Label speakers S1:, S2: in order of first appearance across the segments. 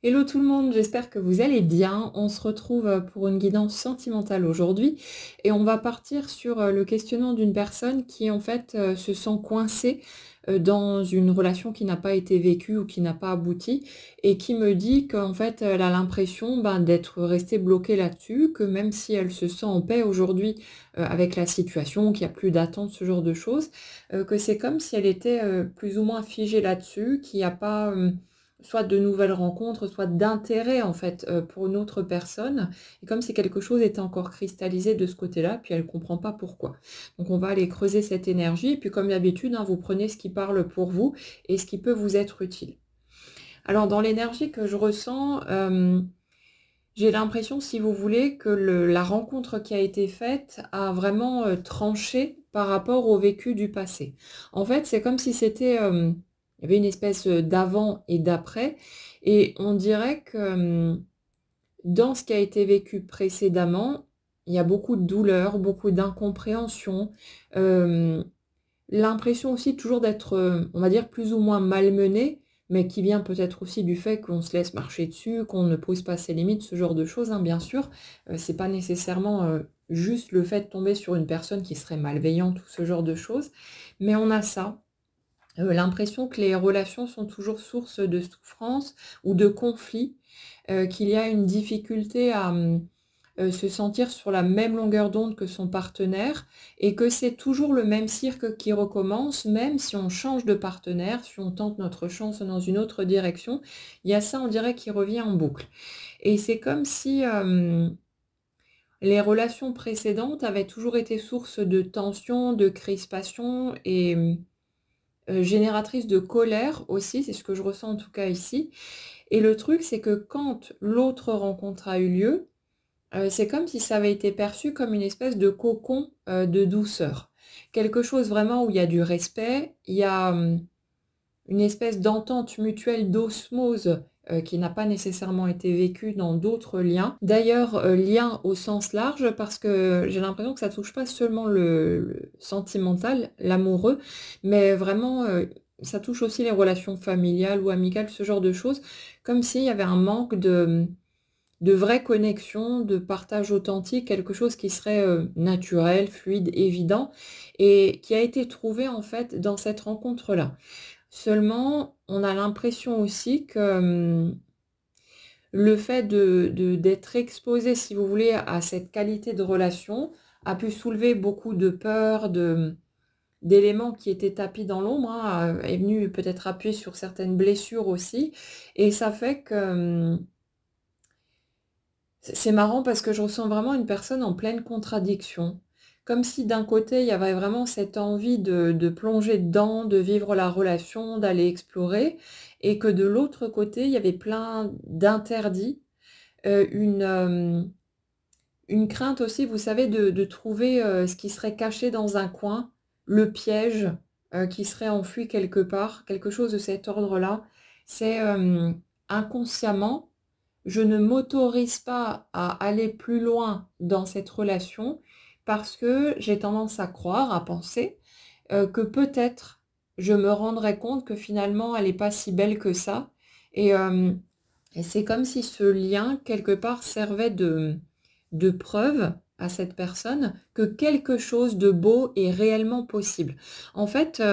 S1: Hello tout le monde, j'espère que vous allez bien. On se retrouve pour une guidance sentimentale aujourd'hui et on va partir sur le questionnement d'une personne qui en fait se sent coincée dans une relation qui n'a pas été vécue ou qui n'a pas abouti et qui me dit qu'en fait elle a l'impression d'être restée bloquée là-dessus, que même si elle se sent en paix aujourd'hui avec la situation, qu'il n'y a plus d'attente, ce genre de choses, que c'est comme si elle était plus ou moins figée là-dessus, qu'il n'y a pas soit de nouvelles rencontres, soit d'intérêt en fait pour une autre personne. Et comme si quelque chose était encore cristallisé de ce côté-là, puis elle ne comprend pas pourquoi. Donc on va aller creuser cette énergie, et puis comme d'habitude, vous prenez ce qui parle pour vous et ce qui peut vous être utile. Alors dans l'énergie que je ressens, j'ai l'impression, si vous voulez, que la rencontre qui a été faite a vraiment tranché par rapport au vécu du passé. En fait, c'est comme si c'était, il y avait une espèce d'avant et d'après, et on dirait que dans ce qui a été vécu précédemment, il y a beaucoup de douleur, beaucoup d'incompréhension, euh, l'impression aussi toujours d'être, on va dire, plus ou moins malmené, mais qui vient peut-être aussi du fait qu'on se laisse marcher dessus, qu'on ne pose pas ses limites, ce genre de choses, bien sûr. C'est pas nécessairement juste le fait de tomber sur une personne qui serait malveillante ou ce genre de choses, mais on a ça. L'impression que les relations sont toujours source de souffrance ou de conflit, qu'il y a une difficulté à se sentir sur la même longueur d'onde que son partenaire et que c'est toujours le même cirque qui recommence, même si on change de partenaire, si on tente notre chance dans une autre direction, il y a ça, on dirait, qui revient en boucle. Et c'est comme si les relations précédentes avaient toujours été source de tension, de crispation et génératrices de colère aussi, c'est ce que je ressens en tout cas ici. Et le truc, c'est que quand l'autre rencontre a eu lieu, c'est comme si ça avait été perçu comme une espèce de cocon, de douceur. Quelque chose vraiment où il y a du respect, il y a, une espèce d'entente mutuelle, d'osmose, qui n'a pas nécessairement été vécue dans d'autres liens. D'ailleurs, liens au sens large, parce que j'ai l'impression que ça touche pas seulement le sentimental, l'amoureux, mais vraiment, ça touche aussi les relations familiales ou amicales, ce genre de choses, comme s'il y avait un manque de vraie connexion, de partage authentique, quelque chose qui serait naturel, fluide, évident, et qui a été trouvé en fait dans cette rencontre-là. Seulement, on a l'impression aussi que le fait d'être exposé, si vous voulez, à cette qualité de relation a pu soulever beaucoup de peur, d'éléments qui étaient tapis dans l'ombre, est venu peut-être appuyer sur certaines blessures aussi, et ça fait que c'est marrant parce que je ressens vraiment une personne en pleine contradiction. Comme si d'un côté, il y avait vraiment cette envie de plonger dedans, de vivre la relation, d'aller explorer, et que de l'autre côté, il y avait plein d'interdits, euh, une, euh, une crainte aussi, vous savez, de trouver ce qui serait caché dans un coin, le piège qui serait enfui quelque part, quelque chose de cet ordre-là. C'est inconsciemment, je ne m'autorise pas à aller plus loin dans cette relation parce que j'ai tendance à croire, à penser que peut-être je me rendrai compte que finalement elle n'est pas si belle que ça. Et, euh, et c'est comme si ce lien, quelque part, servait de preuve à cette personne que quelque chose de beau est réellement possible. En fait,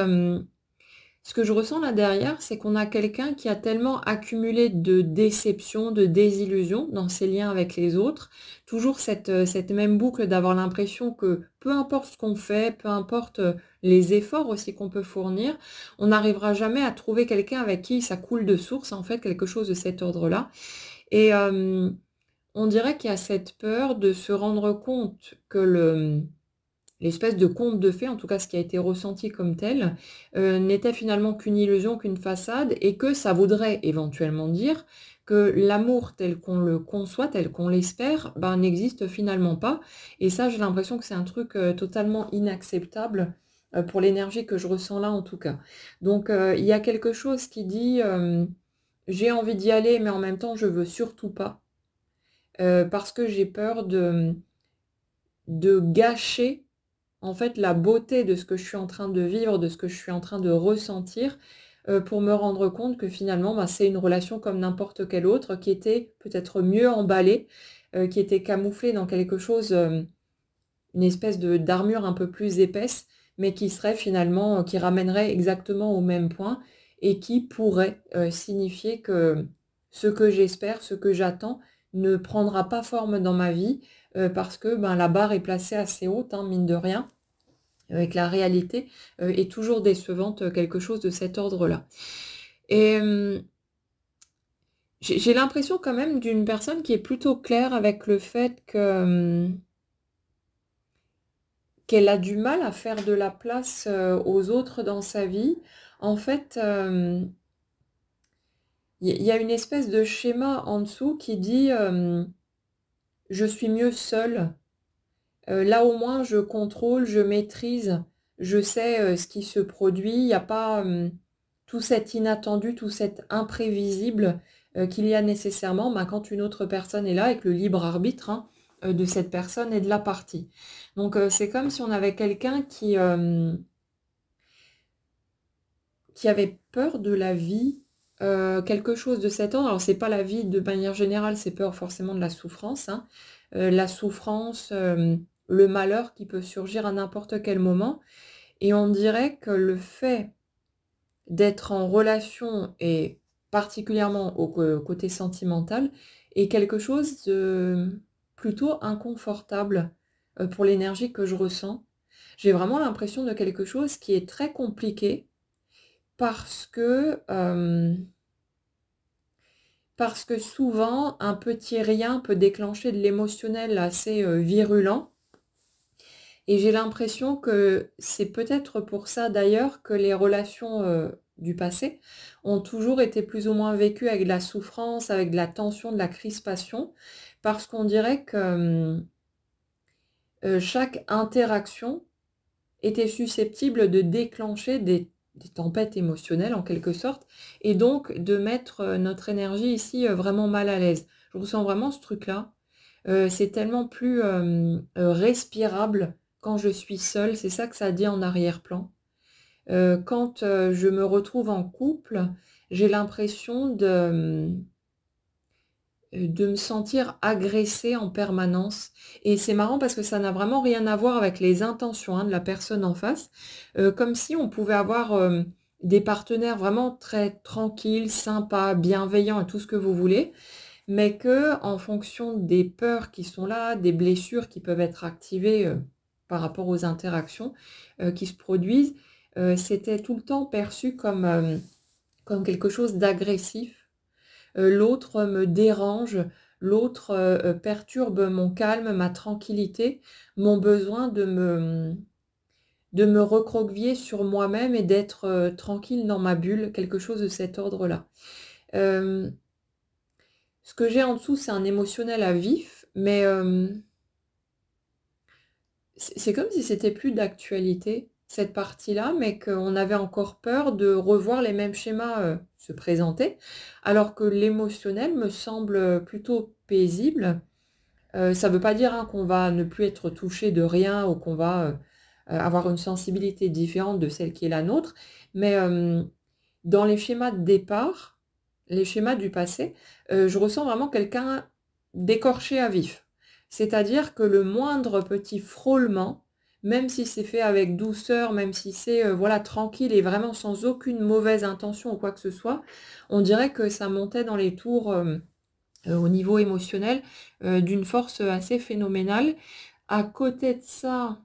S1: ce que je ressens là derrière, c'est qu'on a quelqu'un qui a tellement accumulé de déceptions, de désillusions dans ses liens avec les autres, toujours cette même boucle d'avoir l'impression que peu importe ce qu'on fait, peu importe les efforts aussi qu'on peut fournir, on n'arrivera jamais à trouver quelqu'un avec qui ça coule de source, en fait, quelque chose de cet ordre-là. Et on dirait qu'il y a cette peur de se rendre compte que l'espèce de conte de fées, en tout cas ce qui a été ressenti comme tel, n'était finalement qu'une illusion, qu'une façade, et que ça voudrait éventuellement dire que l'amour tel qu'on le conçoit, tel qu'on l'espère, n'existe finalement pas. Et ça, j'ai l'impression que c'est un truc totalement inacceptable pour l'énergie que je ressens là en tout cas. Donc il y a quelque chose qui dit j'ai envie d'y aller, mais en même temps je veux surtout pas, parce que j'ai peur de gâcher en fait la beauté de ce que je suis en train de vivre, de ce que je suis en train de ressentir, pour me rendre compte que finalement, bah, c'est une relation comme n'importe quelle autre qui était peut-être mieux emballée, qui était camouflée dans quelque chose, une espèce de d'armure un peu plus épaisse, mais qui serait finalement, qui ramènerait exactement au même point et qui pourrait, signifier que ce que j'espère, ce que j'attends ne prendra pas forme dans ma vie, parce que, ben, la barre est placée assez haute, hein, mine de rien, et que la réalité, est toujours décevante, quelque chose de cet ordre-là. Et j'ai l'impression quand même d'une personne qui est plutôt claire avec le fait que, qu'elle a du mal à faire de la place, aux autres dans sa vie. En fait, il y a une espèce de schéma en dessous qui dit, «Je suis mieux seule». Là, au moins, je contrôle, je maîtrise, je sais, ce qui se produit. Il y a pas, tout cet inattendu, tout cet imprévisible, qu'il y a nécessairement, ben, quand une autre personne est là avec le libre arbitre, hein, de cette personne et de la partie. Donc, c'est comme si on avait quelqu'un qui avait peur de la vie, quelque chose de cet ordre. Alors c'est pas la vie de manière générale, c'est peur forcément de la souffrance, hein. La souffrance, le malheur qui peut surgir à n'importe quel moment et on dirait que le fait d'être en relation et particulièrement au côté sentimental est quelque chose de plutôt inconfortable, pour l'énergie que je ressens. J'ai vraiment l'impression de quelque chose qui est très compliqué parce que souvent, un petit rien peut déclencher de l'émotionnel assez, virulent et j'ai l'impression que c'est peut-être pour ça d'ailleurs que les relations, du passé ont toujours été plus ou moins vécues avec de la souffrance, avec de la tension, de la crispation, parce qu'on dirait que, chaque interaction était susceptible de déclencher des tempêtes émotionnelles en quelque sorte et donc de mettre, notre énergie ici, vraiment mal à l'aise. Je ressens vraiment ce truc-là. C'est tellement plus, respirable quand je suis seule, c'est ça que ça dit en arrière-plan. Quand, je me retrouve en couple, j'ai l'impression de me sentir agressée en permanence et c'est marrant parce que ça n'a vraiment rien à voir avec les intentions, hein, de la personne en face. Comme si on pouvait avoir, des partenaires vraiment très tranquilles, sympas, bienveillants et tout ce que vous voulez, mais que en fonction des peurs qui sont là, des blessures qui peuvent être activées, par rapport aux interactions, qui se produisent, c'était tout le temps perçu comme quelque chose d'agressif. L'autre me dérange, l'autre, perturbe mon calme, ma tranquillité, mon besoin de me recroqueviller sur moi-même et d'être, tranquille dans ma bulle, quelque chose de cet ordre-là. Hem, Ce que j'ai en dessous, c'est un émotionnel à vif, mais, c'est comme si c'était plus d'actualité, cette partie-là, mais qu'on avait encore peur de revoir les mêmes schémas, se présenter, alors que l'émotionnel me semble, plutôt paisible. Ça ne veut pas dire, hein, qu'on va ne plus être touché de rien ou qu'on va, avoir une sensibilité différente de celle qui est la nôtre, mais, dans les schémas de départ, les schémas du passé, je ressens vraiment quelqu'un d'écorché à vif. C'est-à-dire que le moindre petit frôlement, même si c'est fait avec douceur, même si c'est, voilà, tranquille et vraiment sans aucune mauvaise intention ou quoi que ce soit, on dirait que ça montait dans les tours, au niveau émotionnel, d'une force, assez phénoménale. À côté de ça,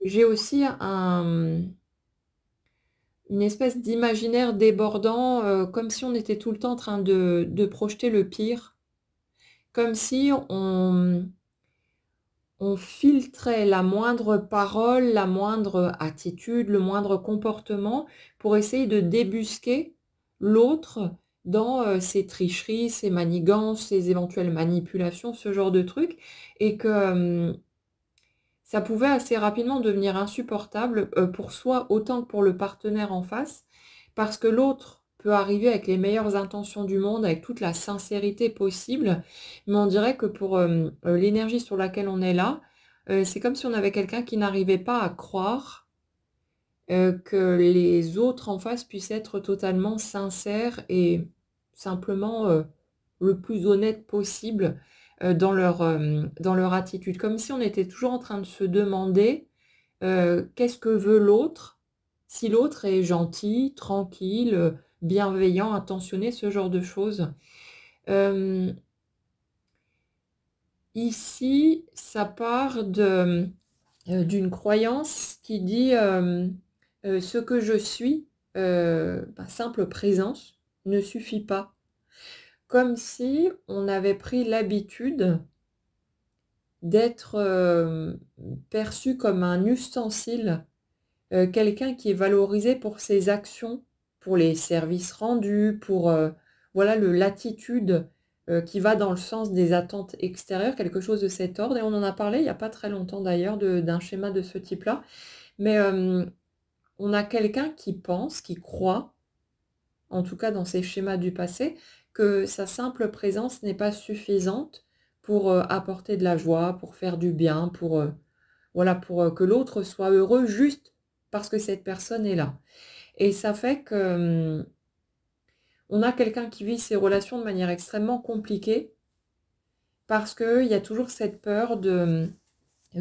S1: j'ai aussi une espèce d'imaginaire débordant, comme si on était tout le temps en train de projeter le pire. Comme si on filtrait la moindre parole, la moindre attitude, le moindre comportement pour essayer de débusquer l'autre dans, ses tricheries, ses manigances, ses éventuelles manipulations, ce genre de trucs et que, ça pouvait assez rapidement devenir insupportable, pour soi autant que pour le partenaire en face, parce que l'autre peut arriver avec les meilleures intentions du monde, avec toute la sincérité possible, mais on dirait que pour, l'énergie sur laquelle on est là, c'est comme si on avait quelqu'un qui n'arrivait pas à croire, que les autres en face puissent être totalement sincères et simplement, le plus honnête possible, dans leur attitude. Comme si on était toujours en train de se demander, qu'est-ce que veut l'autre? Si l'autre est gentil, tranquille, bienveillant, attentionné, ce genre de choses. Hem, Ici, ça part d'une croyance qui dit, «Ce que je suis, simple présence, ne suffit pas». Comme si on avait pris l'habitude d'être, perçu comme un ustensile, quelqu'un qui est valorisé pour ses actions, pour les services rendus, pour, voilà l'attitude, qui va dans le sens des attentes extérieures, quelque chose de cet ordre et on en a parlé il y a pas très longtemps d'ailleurs d'un schéma de ce type-là. Mais, on a quelqu'un qui pense, qui croit, en tout cas dans ces schémas du passé, que sa simple présence n'est pas suffisante pour, apporter de la joie, pour faire du bien, pour, voilà, pour, que l'autre soit heureux juste parce que cette personne est là. Et ça fait que, on a quelqu'un qui vit ses relations de manière extrêmement compliquée parce qu'il y a toujours cette peur de,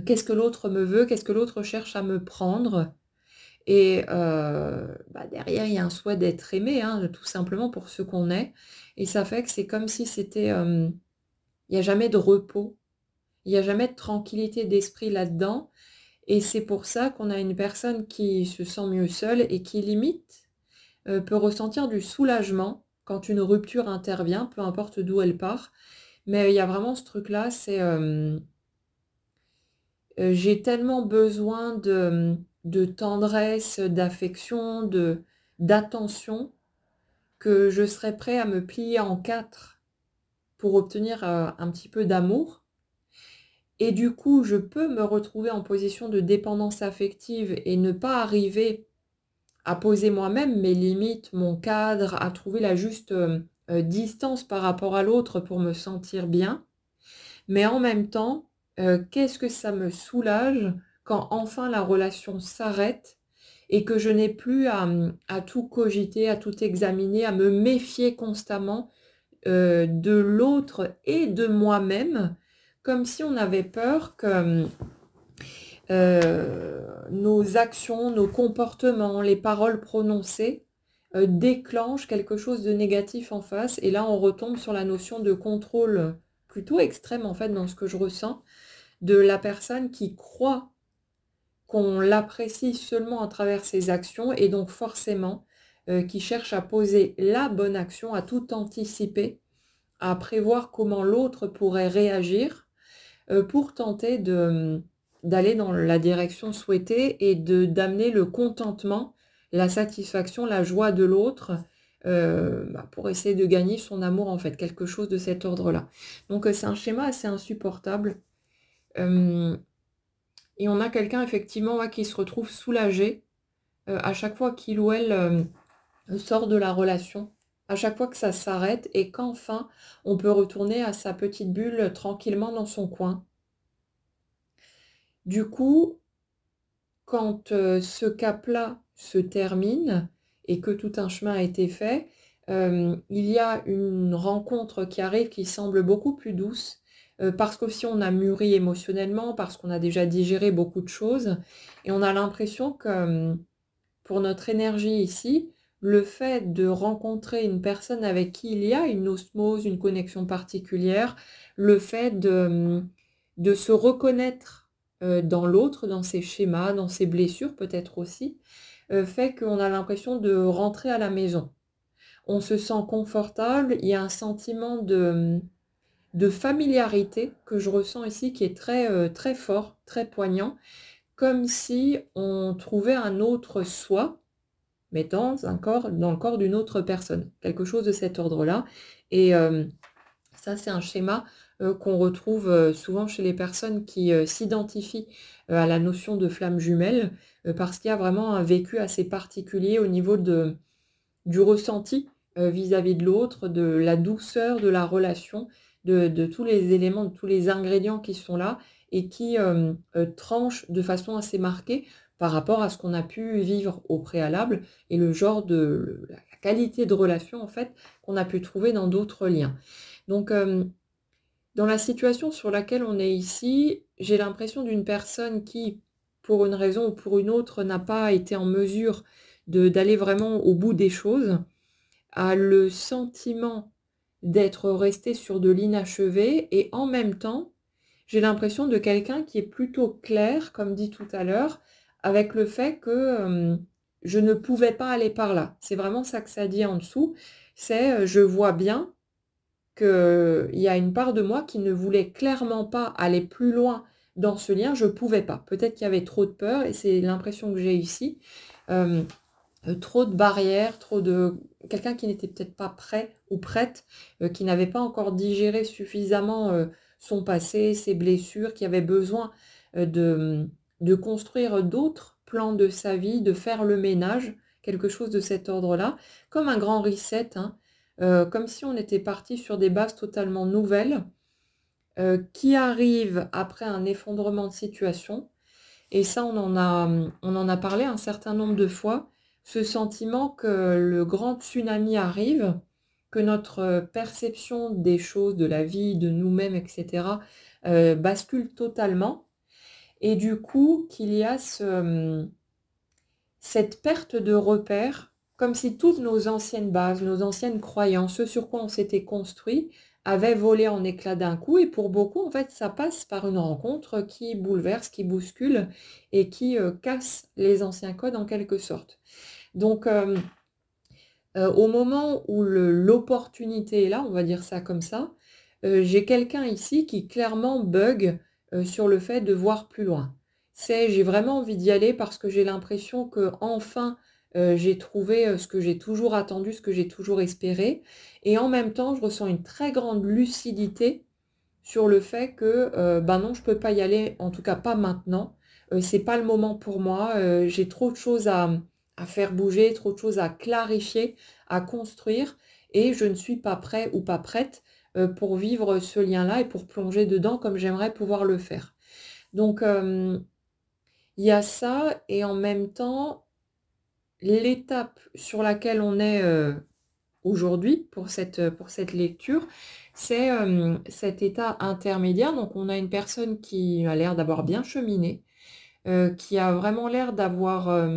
S1: qu'est-ce que l'autre me veut? Qu'est-ce que l'autre cherche à me prendre? Et derrière, il y a un souhait d'être aimé, hein, tout simplement pour ce qu'on est. Et ça fait que c'est comme si c'était, il y a jamais de repos, il y a jamais de tranquillité d'esprit là-dedans. Et c'est pour ça qu'on a une personne qui se sent mieux seule et qui limite, peut ressentir du soulagement quand une rupture intervient, peu importe d'où elle part. Mais il y a vraiment ce truc-là, c'est, j'ai tellement besoin de tendresse, d'affection, d'attention que je serais prêt à me plier en 4 pour obtenir, un petit peu d'amour et du coup, je peux me retrouver en position de dépendance affective et ne pas arriver à poser moi-même mes limites, mon cadre, à trouver la juste, distance par rapport à l'autre pour me sentir bien. Mais en même temps, qu'est-ce que ça me soulage quand enfin la relation s'arrête et que je n'ai plus à tout cogiter, à tout examiner, à me méfier constamment, de l'autre et de moi-même, comme si on avait peur que, nos actions, nos comportements, les paroles prononcées, déclenchent quelque chose de négatif en face et là on retombe sur la notion de contrôle, plutôt extrême en fait dans ce que je ressens, de la personne qui croit qu'on l'apprécie seulement à travers ses actions et donc forcément, qui cherche à poser la bonne action, à tout anticiper, à prévoir comment l'autre pourrait réagir, pour tenter d'aller dans la direction souhaitée et d'amener le contentement, la satisfaction, la joie de l'autre, pour essayer de gagner son amour en fait, quelque chose de cet ordre-là. Donc, c'est un schéma assez insupportable, hem et on a quelqu'un effectivement, ouais, qui se retrouve soulagé, à chaque fois qu'il ou elle, sort de la relation, à chaque fois que ça s'arrête et qu'enfin on peut retourner à sa petite bulle, tranquillement dans son coin. Du coup, quand, ce cap-là se termine et que tout un chemin a été fait, il y a une rencontre qui arrive qui semble beaucoup plus douce, parce qu'aussi on a mûri émotionnellement, parce qu'on a déjà digéré beaucoup de choses et on a l'impression que, pour notre énergie ici, le fait de rencontrer une personne avec qui il y a une osmose, une connexion particulière, le fait de se reconnaître, dans l'autre, dans ses schémas, dans ses blessures peut-être aussi, fait qu'on a l'impression de rentrer à la maison. On se sent confortable, il y a un sentiment de familiarité que je ressens ici qui est très, très fort, très poignant, comme si on trouvait un autre soi mais dans le corps d'une autre personne, quelque chose de cet ordre-là et ça, c'est un schéma, qu'on retrouve, souvent chez les personnes qui, s'identifient, à la notion de flamme jumelle, parce qu'il y a vraiment un vécu assez particulier au niveau du ressenti, vis-à-vis de l'autre, de la douceur de la relation, de tous les éléments, de tous les ingrédients qui sont là et qui, tranchent de façon assez marquée par rapport à ce qu'on a pu vivre au préalable et le genre de la qualité de relation, en fait, qu'on a pu trouver dans d'autres liens. Donc, dans la situation sur laquelle on est ici, j'ai l'impression d'une personne qui, pour une raison ou pour une autre, n'a pas été en mesure d'aller vraiment au bout des choses, a le sentiment d'être resté sur de l'inachevé et en même temps, j'ai l'impression de quelqu'un qui est plutôt clair, comme dit tout à l'heure, avec le fait que, je ne pouvais pas aller par là. C'est vraiment ça que ça dit en dessous, c'est, je vois bien qu'il y a une part de moi qui ne voulait clairement pas aller plus loin dans ce lien, je pouvais pas. Peut-être qu'il y avait trop de peur et c'est l'impression que j'ai ici. Hem, Trop de barrières, trop de quelqu'un qui n'était peut-être pas prêt ou prête, qui n'avait pas encore digéré suffisamment, son passé, ses blessures, qui avait besoin, de construire d'autres plans de sa vie, de faire le ménage, quelque chose de cet ordre-là. Comme un grand reset, hein, comme si on était parti sur des bases totalement nouvelles, qui arrivent après un effondrement de situation et ça, on en a parlé un certain nombre de fois, ce sentiment que le grand tsunami arrive, que notre, perception des choses, de la vie, de nous-mêmes et cetera, bascule totalement et du coup qu'il y a cette perte de repères, comme si toutes nos anciennes bases, nos anciennes croyances, ce sur quoi on s'était construit, avaient volé en éclats d'un coup et pour beaucoup, en fait, ça passe par une rencontre qui bouleverse, qui bouscule et qui, casse les anciens codes en quelque sorte. Donc, au moment où l'opportunité est là, on va dire ça comme ça, j'ai quelqu'un ici qui clairement bug, sur le fait de voir plus loin. J'ai vraiment envie d'y aller parce que j'ai l'impression qu'enfin, j'ai trouvé, ce que j'ai toujours attendu, ce que j'ai toujours espéré et en même temps, je ressens une très grande lucidité sur le fait que, ben, non, je peux pas y aller, en tout cas pas maintenant. C'est pas le moment pour moi, j'ai trop de choses à faire bouger, trop de choses à clarifier, à construire et je ne suis pas prêt ou pas prête, pour vivre ce lien-là et pour plonger dedans comme j'aimerais pouvoir le faire. Donc, il y a ça et en même temps, l'étape sur laquelle on est, aujourd'hui pour cette lecture, c'est, cet état intermédiaire. Donc on a une personne qui a l'air d'avoir bien cheminé, qui a vraiment l'air d'avoir,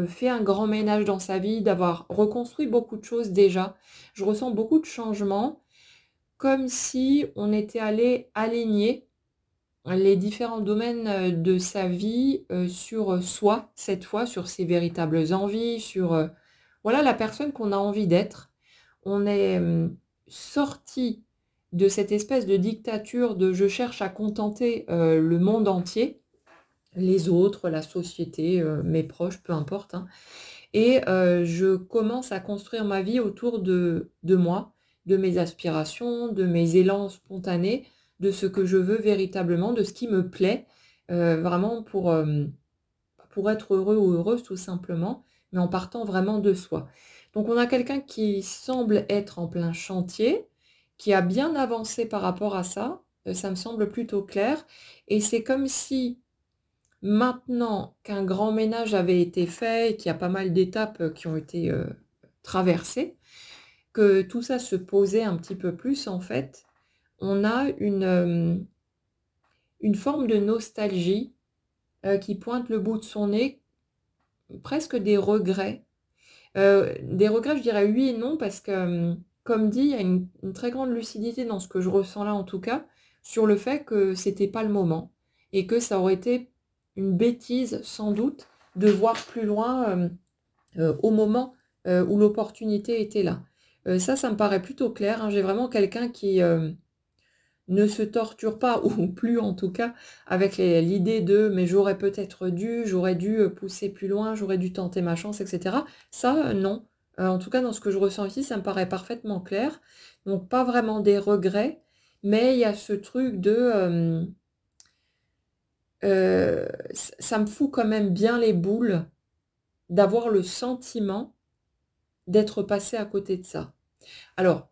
S1: fait un grand ménage dans sa vie, d'avoir reconstruit beaucoup de choses déjà. Je ressens beaucoup de changements, comme si on était allé aligner les différents domaines, de sa vie, sur, soi, cette fois, sur ses véritables envies, sur, voilà la personne qu'on a envie d'être. On est, sortis de cette espèce de dictature de je cherche à contenter, le monde entier, les autres, la société, mes proches, peu importe, hein et je commence à construire ma vie autour de moi, de mes aspirations, de mes élans spontanés, de ce que je veux véritablement, de ce qui me plaît, vraiment pour être heureux ou heureuse tout simplement, mais en partant vraiment de soi. Donc on a quelqu'un qui semble être en plein chantier, qui a bien avancé par rapport à ça, ça me semble plutôt clair et c'est comme si maintenant qu'un grand ménage avait été fait et qu'il y a pas mal d'étapes, qui ont été, traversées, que tout ça se posait un petit peu plus en fait, on a une forme de nostalgie, qui pointe le bout de son nez, presque des regrets, je dirais oui et non parce que, comme dit, il y a une très grande lucidité dans ce que je ressens là en tout cas, sur le fait que c'était pas le moment et que ça aurait été une bêtise sans doute de voir plus loin, au moment, où l'opportunité était là. Ça me paraît plutôt clair, hein. J'ai vraiment quelqu'un qui, ne se torture pas ou plus en tout cas avec l'idée de: «Mais j'aurais peut-être dû, j'aurais dû, pousser plus loin, j'aurais dû tenter ma chance» et cetera. Ça, non. En tout cas dans ce que je ressens ici, ça me paraît parfaitement clair. Donc pas vraiment des regrets, mais il y a ce truc de, ça me fout quand même bien les boules d'avoir le sentiment d'être passé à côté de ça. Alors,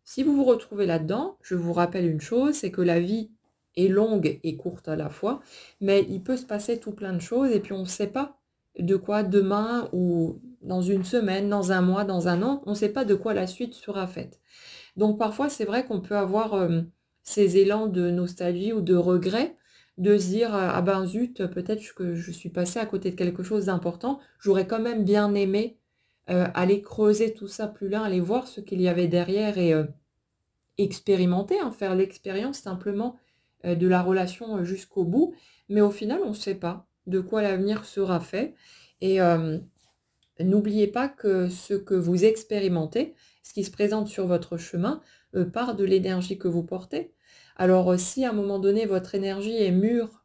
S1: si vous vous retrouvez là-dedans, je vous rappelle une chose, c'est que la vie est longue et courte à la fois, mais il peut se passer tout plein de choses et puis on ne sait pas de quoi demain ou dans une semaine, dans un mois, dans un an, on ne sait pas de quoi la suite sera faite. Donc parfois, c'est vrai qu'on peut avoir, ces élans de nostalgie ou de regret, de se dire: «Ah ben zut, peut-être que je suis passé à côté de quelque chose d'important. J'aurais quand même bien aimé, aller creuser tout ça plus loin, aller voir ce qu'il y avait derrière et expérimenter, hein, faire l'expérience simplement, de la relation, jusqu'au bout». Mais au final, on ne sait pas de quoi l'avenir sera fait et n'oubliez pas que ce que vous expérimentez, ce qui se présente sur votre chemin, part de l'énergie que vous portez. Alors, si à un moment donné votre énergie est mûre,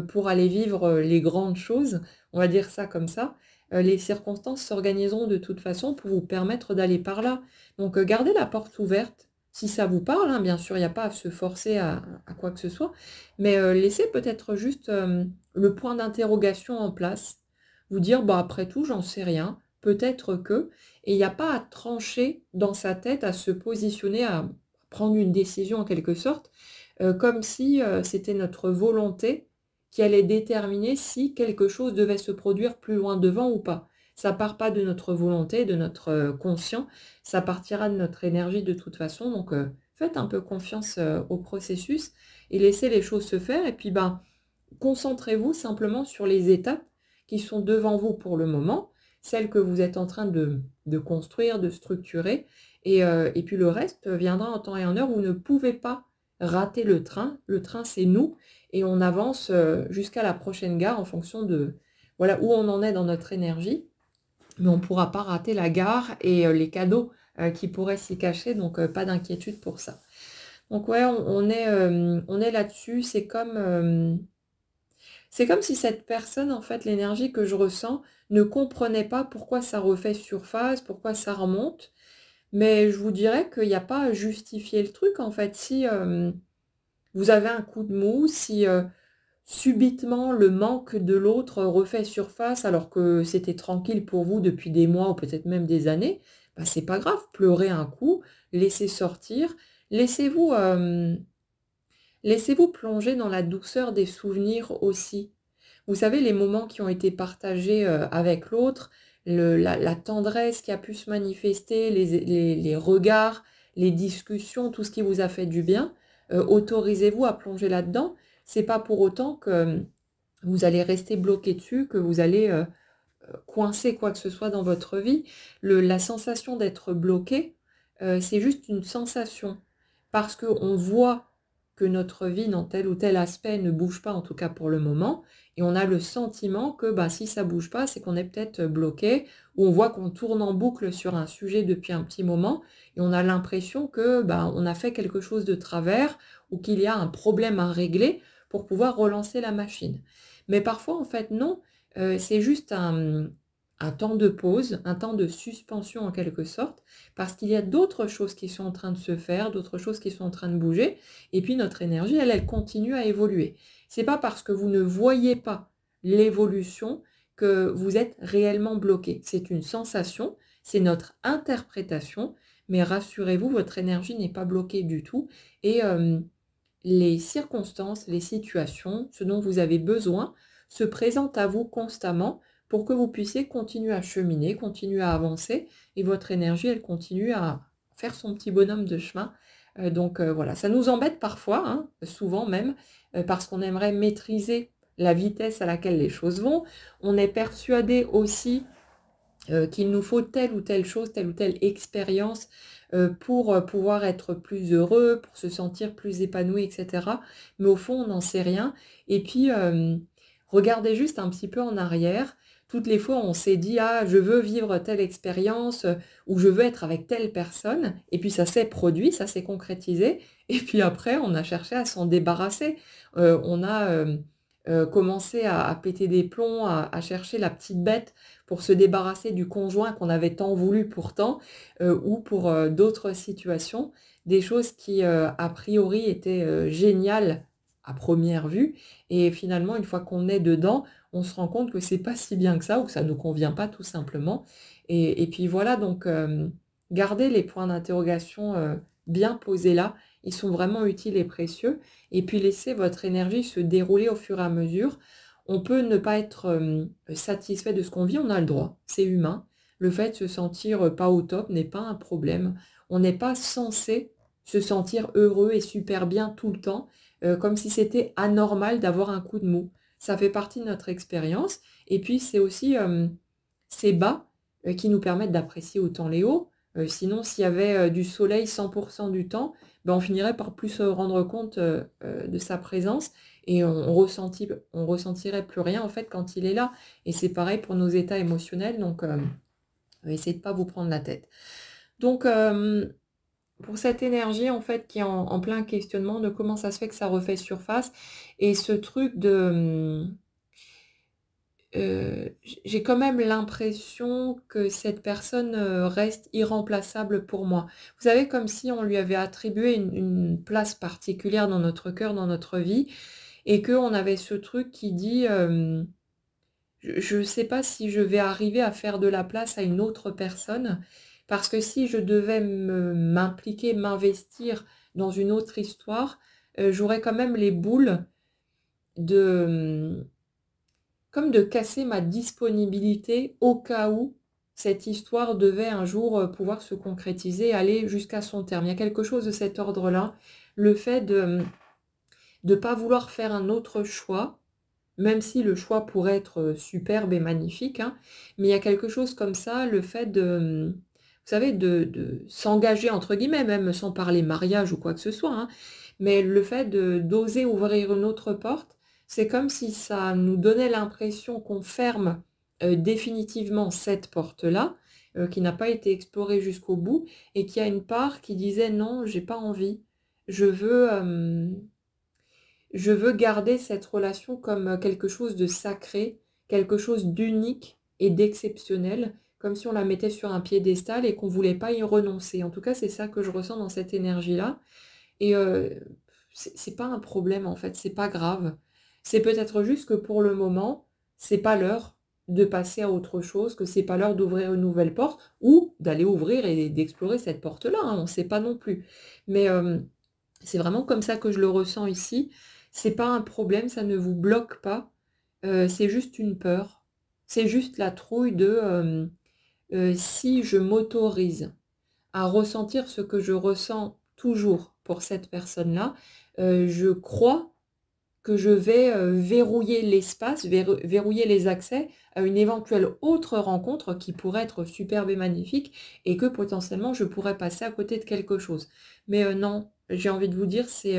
S1: pour aller vivre, les grandes choses, on va dire ça comme ça, les circonstances s'organiseront de toute façon pour vous permettre d'aller par là. Donc, gardez la porte ouverte si ça vous parle, hein, bien sûr, il n'y a pas à se forcer à quoi que ce soit, mais, laissez peut-être juste, le point d'interrogation en place. Vous dire: «Bah, après tout, j'en sais rien, peut-être que» et il n'y a pas à trancher dans sa tête, à se positionner, à prendre une décision en quelque sorte, comme si, c'était notre volonté qui allait déterminer si quelque chose devait se produire plus loin devant ou pas. Ça part pas de notre volonté, de notre, conscient, ça partira de notre énergie de toute façon donc faites un peu confiance, au processus et laissez les choses se faire et puis, ben, concentrez-vous simplement sur les étapes qui sont devant vous pour le moment, celles que vous êtes en train de construire, de structurer et puis le reste viendra en temps et en heure. Vous ne pouvez pas rater le train. Le train, c'est nous et on avance, jusqu'à la prochaine gare en fonction de, voilà, où on en est dans notre énergie. Mais on ne pourra pas rater la gare et les cadeaux, qui pourraient s'y cacher donc pas d'inquiétude pour ça. Donc ouais, on est là-dessus. C'est comme si cette personne, en fait, l'énergie que je ressens, ne comprenait pas pourquoi ça refait surface, pourquoi ça remonte. Mais je vous dirais qu'il y a pas à justifier le truc, en fait. Si, vous avez un coup de mou, si, subitement le manque de l'autre refait surface alors que c'était tranquille pour vous depuis des mois ou peut-être même des années, bah, c'est pas grave. Pleurez un coup, laissez sortir, laissez-vous, laissez-vous plonger dans la douceur des souvenirs aussi. Vous savez, les moments qui ont été partagés, avec l'autre, la tendresse qui a pu se manifester, les regards, les discussions, tout ce qui vous a fait du bien, autorisez-vous à plonger là-dedans. C'est pas pour autant que, vous allez rester bloqué dessus, que vous allez, coincer quoi que ce soit dans votre vie. La sensation d'être bloqué, c'est juste une sensation. Parce qu'on voit que notre vie dans tel ou tel aspect ne bouge pas, en tout cas pour le moment, et on a le sentiment que bah, si ça bouge pas, c'est qu'on est peut-être bloqué, ou on voit qu'on tourne en boucle sur un sujet depuis un petit moment, et on a l'impression que bah, on a fait quelque chose de travers, ou qu'il y a un problème à régler pour pouvoir relancer la machine. Mais parfois, en fait, non, c'est juste un temps de pause, un temps de suspension en quelque sorte, parce qu'il y a d'autres choses qui sont en train de se faire, d'autres choses qui sont en train de bouger, et puis notre énergie, elle, elle continue à évoluer. C'est pas parce que vous ne voyez pas l'évolution que vous êtes réellement bloqué. C'est une sensation, c'est notre interprétation, mais rassurez-vous, votre énergie n'est pas bloquée du tout, et les circonstances, les situations, ce dont vous avez besoin, se présentent à vous constamment pour que vous puissiez continuer à cheminer, continuer à avancer et votre énergie, elle continue à faire son petit bonhomme de chemin. Donc voilà, ça nous embête parfois, hein, souvent même, parce qu'on aimerait maîtriser la vitesse à laquelle les choses vont. On est persuadé aussi qu'il nous faut telle ou telle chose, telle ou telle expérience pour pouvoir être plus heureux, pour se sentir plus épanoui, et cetera. Mais au fond, on n'en sait rien. Et puis, regardez juste un petit peu en arrière. Toutes les fois, on s'est dit: «Ah, je veux vivre telle expérience, ou je veux être avec telle personne» et puis ça s'est produit, ça s'est concrétisé et puis après, on a cherché à s'en débarrasser. On a, commencé à péter des plombs, à chercher la petite bête pour se débarrasser du conjoint qu'on avait tant voulu pourtant, ou pour, d'autres situations. Des choses qui, a priori étaient, géniales à première vue et finalement une fois qu'on est dedans, on se rend compte que c'est pas si bien que ça ou que ça nous convient pas tout simplement et puis voilà donc gardez les points d'interrogation, bien posés là ils sont vraiment utiles et précieux. Et puis laissez votre énergie se dérouler au fur et à mesure. On peut ne pas être satisfait de ce qu'on vit, on a le droit, c'est humain. Le fait de se sentir pas au top n'est pas un problème. On n'est pas censé se sentir heureux et super bien tout le temps, comme si c'était anormal d'avoir un coup de mou. Ça fait partie de notre expérience. Et puis c'est aussi ces bas qui nous permettent d'apprécier autant les hauts. Sinon, s'il y avait du soleil 100% du temps, ben, on finirait par plus se rendre compte de sa présence et on ressentirait plus rien en fait quand il est là. Et c'est pareil pour nos états émotionnels, donc essayez de ne pas vous prendre la tête. Donc, pour cette énergie en fait qui est en plein questionnement de comment ça se fait que ça refait surface et ce truc de... j'ai quand même l'impression que cette personne, reste irremplaçable pour moi. Vous savez, comme si on lui avait attribué une place particulière dans notre cœur, dans notre vie et qu'on avait ce truc qui dit, je ne sais pas si je vais arriver à faire de la place à une autre personne, parce que si je devais m'impliquer, m'investir dans une autre histoire, j'aurais quand même les boules de, comme de casser ma disponibilité au cas où cette histoire devait un jour pouvoir se concrétiser, aller jusqu'à son terme. Il y a quelque chose de cet ordre-là, le fait de ne pas vouloir faire un autre choix, même si le choix pourrait être superbe et magnifique, hein, mais il y a quelque chose comme ça, le fait de, vous savez, de s'engager, entre guillemets, même sans parler mariage ou quoi que ce soit, hein, mais le fait d'oser ouvrir une autre porte, c'est comme si ça nous donnait l'impression qu'on ferme définitivement cette porte-là, qui n'a pas été explorée jusqu'au bout, et qu'il y a une part qui disait non, j'ai pas envie, je veux, je veux garder cette relation comme quelque chose de sacré, quelque chose d'unique et d'exceptionnel, comme si on la mettait sur un piédestal et qu'on ne voulait pas y renoncer. En tout cas, c'est ça que je ressens dans cette énergie-là. Et c'est pas un problème en fait, c'est pas grave. C'est peut-être juste que pour le moment, c'est pas l'heure de passer à autre chose, que c'est pas l'heure d'ouvrir une nouvelle porte ou d'aller ouvrir et d'explorer cette porte-là, hein, on ne sait pas non plus. Mais c'est vraiment comme ça que je le ressens ici. C'est pas un problème, ça ne vous bloque pas. C'est juste une peur. C'est juste la trouille de si je m'autorise à ressentir ce que je ressens toujours pour cette personne-là, je crois que je vais verrouiller l'espace, verrouiller les accès à une éventuelle autre rencontre qui pourrait être superbe et magnifique et que potentiellement je pourrais passer à côté de quelque chose. Mais non, j'ai envie de vous dire, c'est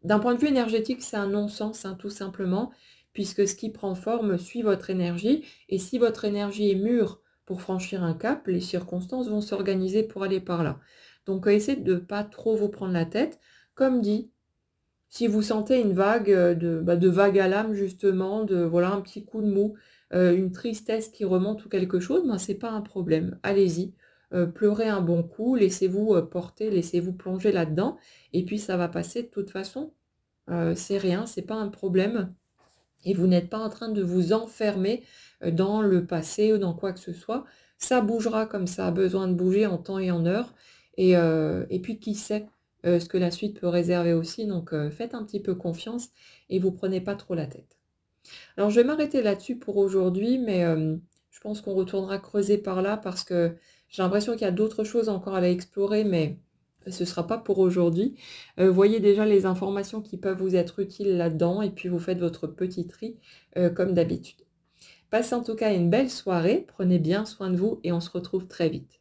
S1: d'un point de vue énergétique, c'est un non-sens, hein, tout simplement, puisque ce qui prend forme suit votre énergie et si votre énergie est mûre pour franchir un cap, les circonstances vont s'organiser pour aller par là. Donc essayez de ne pas trop vous prendre la tête. Comme dit, si vous sentez une vague de vague à l'âme justement, de voilà un petit coup de mou, une tristesse qui remonte ou quelque chose, ben, c'est pas un problème. Allez-y, pleurez un bon coup, laissez-vous porter, laissez-vous plonger là-dedans, et puis ça va passer de toute façon. C'est rien, c'est pas un problème. Et vous n'êtes pas en train de vous enfermer dans le passé ou dans quoi que ce soit. Ça bougera comme ça a besoin de bouger en temps et en heure. Et puis qui sait ce que la suite peut réserver aussi. Donc faites un petit peu confiance et vous prenez pas trop la tête. Alors je vais m'arrêter là-dessus pour aujourd'hui, mais je pense qu'on retournera creuser par là parce que j'ai l'impression qu'il y a d'autres choses encore à explorer, mais ce ne sera pas pour aujourd'hui. Voyez déjà les informations qui peuvent vous être utiles là-dedans et puis vous faites votre petit tri comme d'habitude. Passez en tout cas une belle soirée, prenez bien soin de vous et on se retrouve très vite.